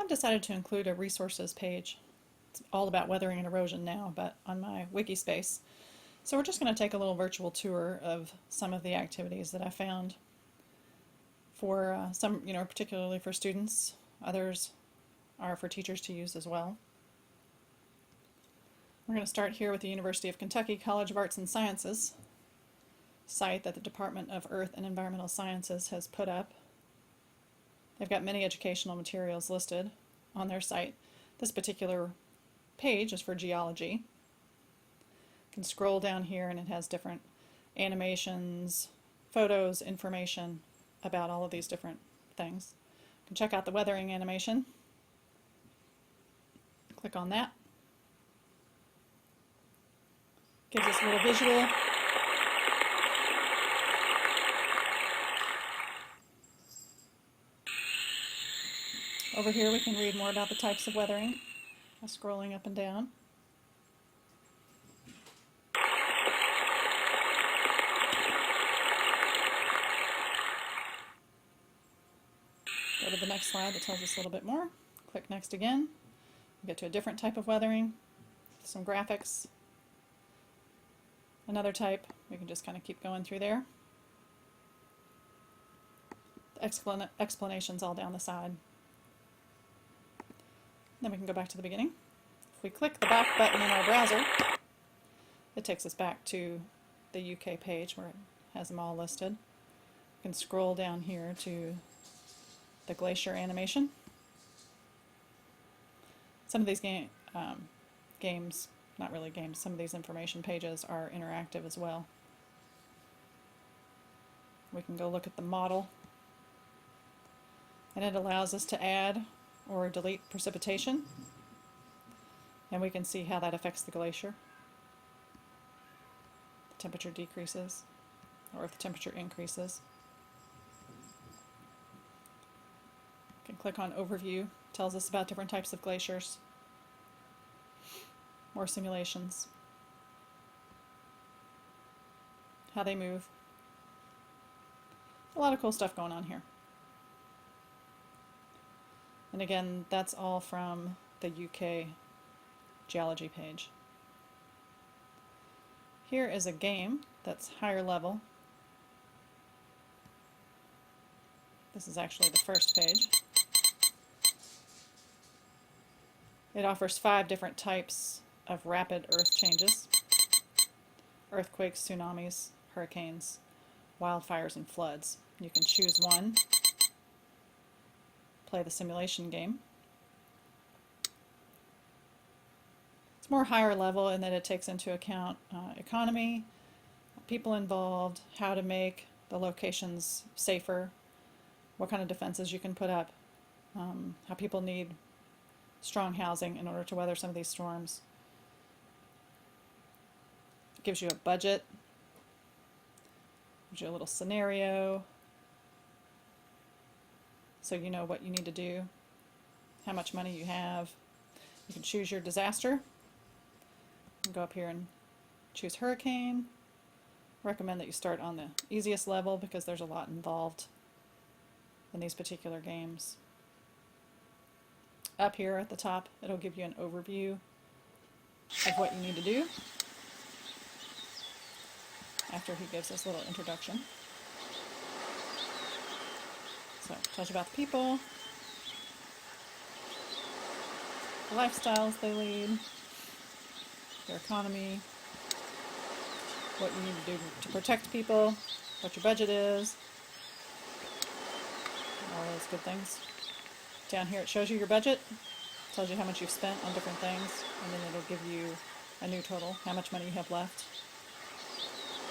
I've decided to include a resources page. It's all about weathering and erosion now, but on my wiki space. So we're just going to take a little virtual tour of some of the activities that I found for some, particularly for students. Others are for teachers to use as well. We're going to start here with the University of Kentucky College of Arts and Sciences site that the Department of Earth and Environmental Sciences has put up. They've got many educational materials listed on their site. This particular page is for geology. You can scroll down here and it has different animations, photos, information about all of these different things. You can check out the weathering animation. Click on that. Gives us a little visual. Over here we can read more about the types of weathering by scrolling up and down. Go to the next slide that tells us a little bit more. Click next again. We get to a different type of weathering, some graphics. Another type, we can just kind of keep going through there. The explanations all down the side. Then we can go back to the beginning. If we click the back button in our browser, it takes us back to the UK page where it has them all listed. We can scroll down here to the glacier animation. Some of these games, not really games, some of these information pages are interactive as well. We can go look at the model, and it allows us to add or delete precipitation, and we can see how that affects the glacier. The temperature decreases, or if the temperature increases. We can click on Overview, tells us about different types of glaciers. More simulations. How they move. A lot of cool stuff going on here. And again, that's all from the UK geology page. Here is a game that's higher level. This is actually the first page. It offers 5 different types of rapid earth changes: earthquakes, tsunamis, hurricanes, wildfires, and floods. You can choose one, play the simulation game. It's more higher level in that it takes into account economy, people involved, how to make the locations safer, what kind of defenses you can put up, how people need strong housing in order to weather some of these storms. It gives you a budget, gives you a little scenario, so you know what you need to do, how much money you have. You can choose your disaster. Go up here and choose hurricane. Recommend that you start on the easiest level because there's a lot involved in these particular games. Up here at the top, it'll give you an overview of what you need to do after he gives us a little introduction. So, it tells you about the people, the lifestyles they lead, their economy, what you need to do to protect people, what your budget is, all those good things. Down here it shows you your budget, tells you how much you've spent on different things, and then it'll give you a new total, how much money you have left.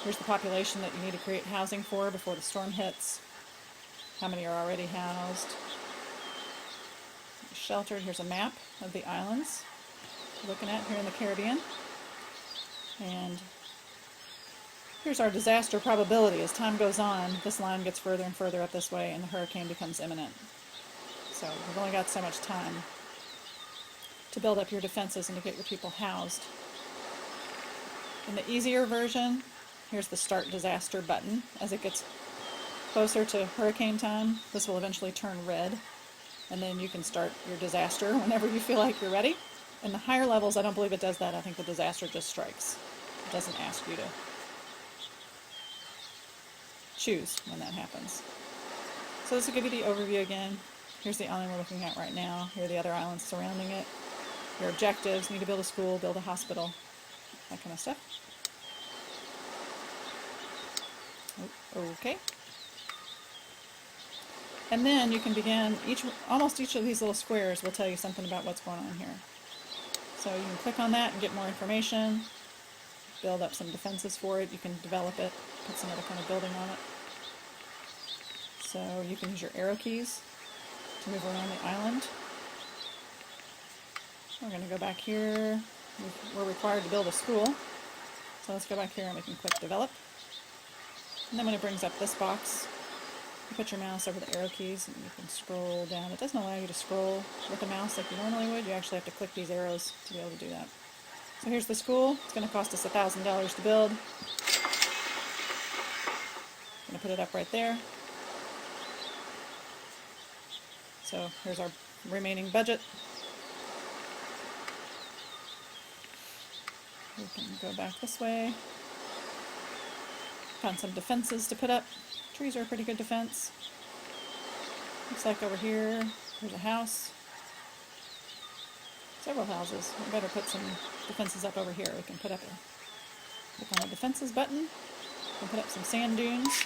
Here's the population that you need to create housing for before the storm hits, how many are already housed, sheltered. Here's a map of the islands we're looking at here in the Caribbean. And here's our disaster probability. As time goes on, this line gets further and further up this way and the hurricane becomes imminent. So we've only got so much time to build up your defenses and to get your people housed. In the easier version, here's the Start Disaster button. As it gets closer to hurricane time, this will eventually turn red. and then you can start your disaster whenever you feel like you're ready. In the higher levels, I don't believe it does that. I think the disaster just strikes. It doesn't ask you to choose when that happens. So this will give you the overview again. Here's the island we're looking at right now. Here are the other islands surrounding it. Your objectives: need to build a school, build a hospital, that kind of stuff. Okay. And then you can begin, almost each of these little squares will tell you something about what's going on here. So you can click on that and get more information, build up some defenses for it. You can develop it, put some other kind of building on it. So you can use your arrow keys to move around the island. We're going to go back here. We're required to build a school. So let's go back here and we can click develop. And then when it brings up this box, you put your mouse over the arrow keys and you can scroll down. It doesn't allow you to scroll with the mouse like you normally would. You actually have to click these arrows to be able to do that. So here's the school. It's going to cost us $1,000 to build. I'm going to put it up right there. So here's our remaining budget. We can go back this way. Found some defenses to put up. Trees are a pretty good defense. Looks like over here, there's a house. Several houses. We better put some defenses up over here. We can put up click on the defenses button. We can put up some sand dunes.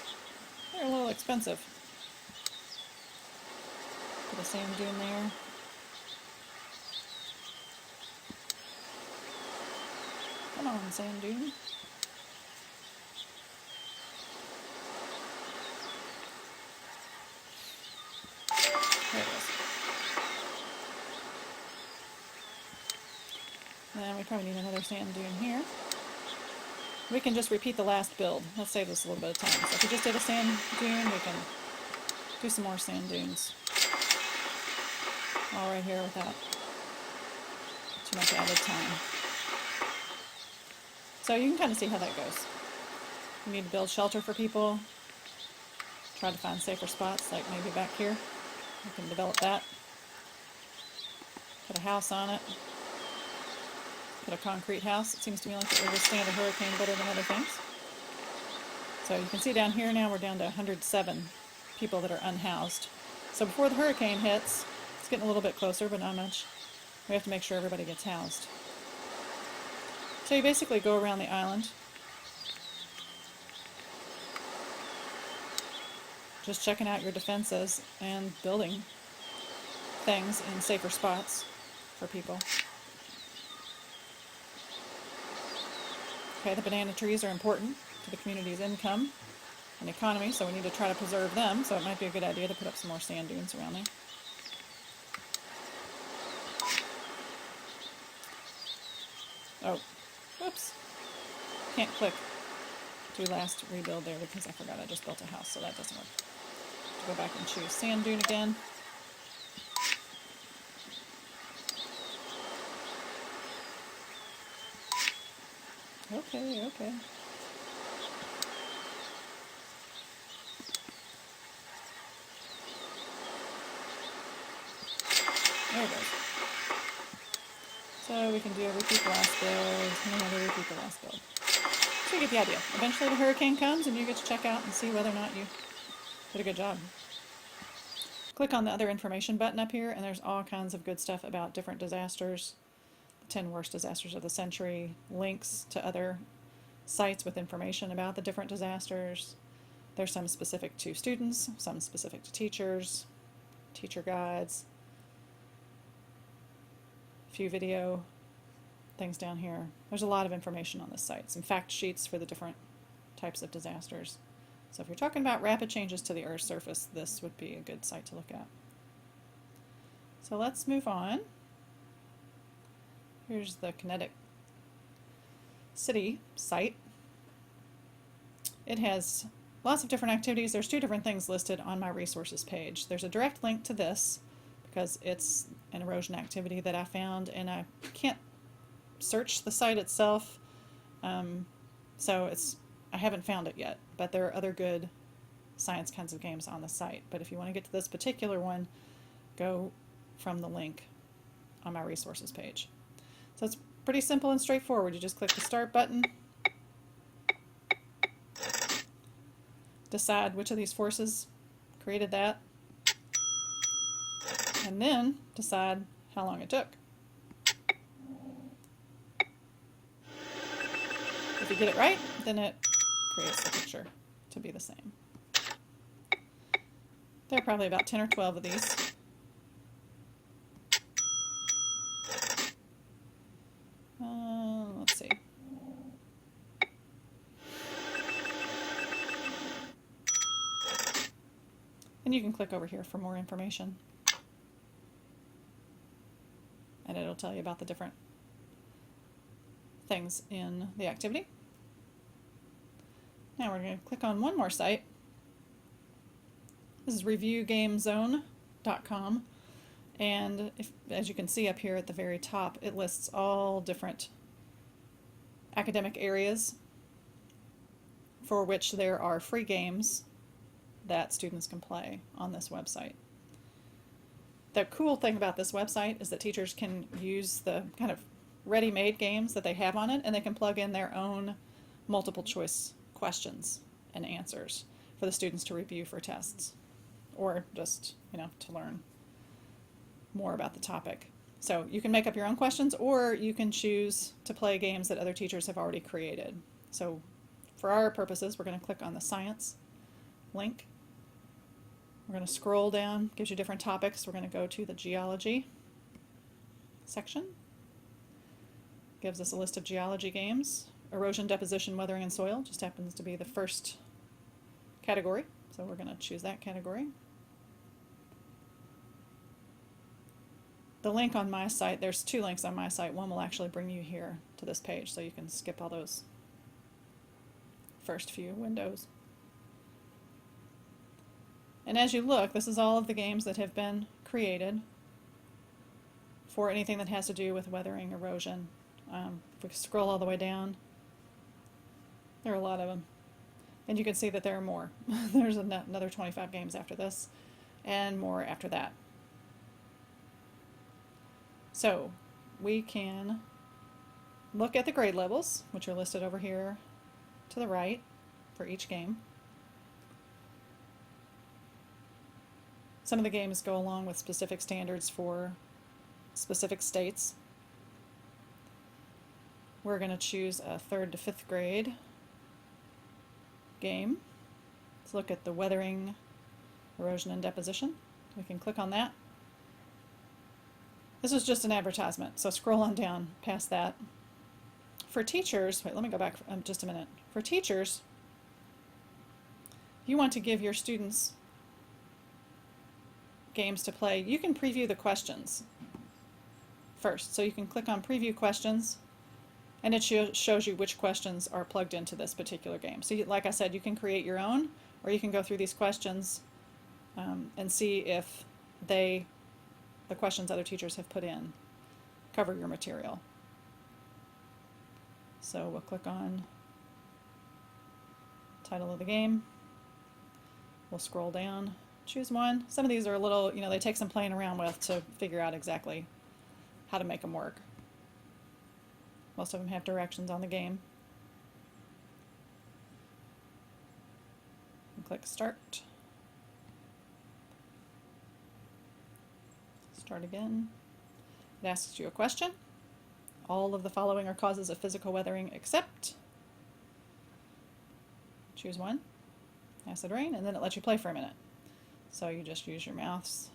They're a little expensive. Put a sand dune there. Come on, sand dune. There it is. Then we probably need another sand dune here. We can just repeat the last build. That saves us a little bit of time. So if we just did a sand dune, we can do some more sand dunes. All right here without too much added time. So you can kind of see how that goes. You need to build shelter for people. Try to find safer spots, like maybe back here. You can develop that. Put a house on it. Put a concrete house. It seems to me like it would withstand a hurricane better than other things. So you can see down here now we're down to 107 people that are unhoused. So before the hurricane hits, it's getting a little bit closer, but not much. We have to make sure everybody gets housed. So you basically go around the island, just checking out your defenses and building things in safer spots for people. Okay, the banana trees are important to the community's income and economy, so we need to try to preserve them, so it might be a good idea to put up some more sand dunes around there. Oh, whoops. Can't click do last rebuild there because I forgot I just built a house, so that doesn't work. Go back and choose sand dune again. Okay. There it goes. So we can do a repeat the last build, and another repeat the last build. So you get the idea. Eventually the hurricane comes and you get to check out and see whether or not you did a good job. Click on the other information button up here, and there's all kinds of good stuff about different disasters, the 10 worst disasters of the century, links to other sites with information about the different disasters. There's some specific to students, some specific to teachers, teacher guides, a few video things down here. There's a lot of information on this site, some fact sheets for the different types of disasters. So if you're talking about rapid changes to the Earth's surface, this would be a good site to look at. So let's move on. Here's the Kinetic City site. It has lots of different activities. There's 2 different things listed on my resources page. There's a direct link to this because it's an erosion activity that I found, and I can't search the site itself, so I haven't found it yet, but there are other good science kinds of games on the site. But if you want to get to this particular one, go from the link on my resources page. So it's pretty simple and straightforward. You just click the Start button, decide which of these forces created that, and then decide how long it took. If you get it right, then it creates the picture to be the same. There are probably about 10 or 12 of these. Let's see. And you can click over here for more information. And it'll tell you about the different things in the activity. Now we're going to click on one more site. This is reviewgamezone.com, and as you can see up here at the very top, it lists all different academic areas for which there are free games that students can play on this website. The cool thing about this website is that teachers can use the kind of ready-made games that they have on it, and they can plug in their own multiple choice questions and answers for the students to review for tests, or just, to learn more about the topic. So you can make up your own questions, or you can choose to play games that other teachers have already created. So for our purposes, we're going to click on the science link. We're going to scroll down, gives you different topics. We're going to go to the geology section. Gives us a list of geology games. Erosion, deposition, weathering, and soil just happens to be the first category, so we're going to choose that category. The link on my site, there's two links on my site. One will actually bring you here to this page, so you can skip all those first few windows. And as you look, this is all of the games that have been created for anything that has to do with weathering, erosion. If we scroll all the way down, there are a lot of them. And you can see that there are more. There's another 25 games after this, and more after that. So we can look at the grade levels, which are listed over here to the right for each game. Some of the games go along with specific standards for specific states. We're going to choose a 3rd to 5th grade game. Let's look at the weathering, erosion, and deposition. We can click on that. This is just an advertisement, so scroll on down past that. For teachers, wait, let me go back just a minute. For teachers, if you want to give your students games to play, you can preview the questions first. So you can click on Preview Questions, and it shows you which questions are plugged into this particular game. So like I said, you can create your own, or you can go through these questions and see if the questions other teachers have put in cover your material. So we'll click on title of the game. We'll scroll down, choose one. Some of these are a little, they take some playing around with to figure out exactly how to make them work. Most of them have directions on the game. And click Start. Start again. It asks you a question. All of the following are causes of physical weathering except. Choose one. Acid rain, and then it lets you play for a minute. So you just use your mouse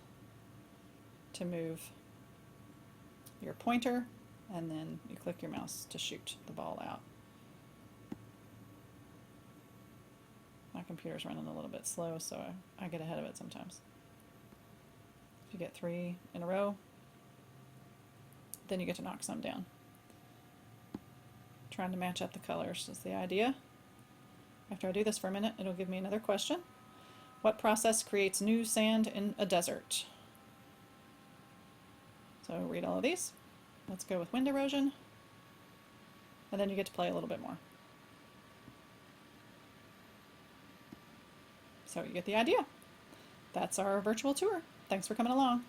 to move your pointer, and then you click your mouse to shoot the ball out. My computer's running a little bit slow, so I get ahead of it sometimes. If you get 3 in a row, then you get to knock some down. Trying to match up the colors is the idea. After I do this for a minute, it'll give me another question. What process creates new sand in a desert? So read all of these. Let's go with wind erosion, and then you get to play a little bit more. So you get the idea. That's our virtual tour. Thanks for coming along.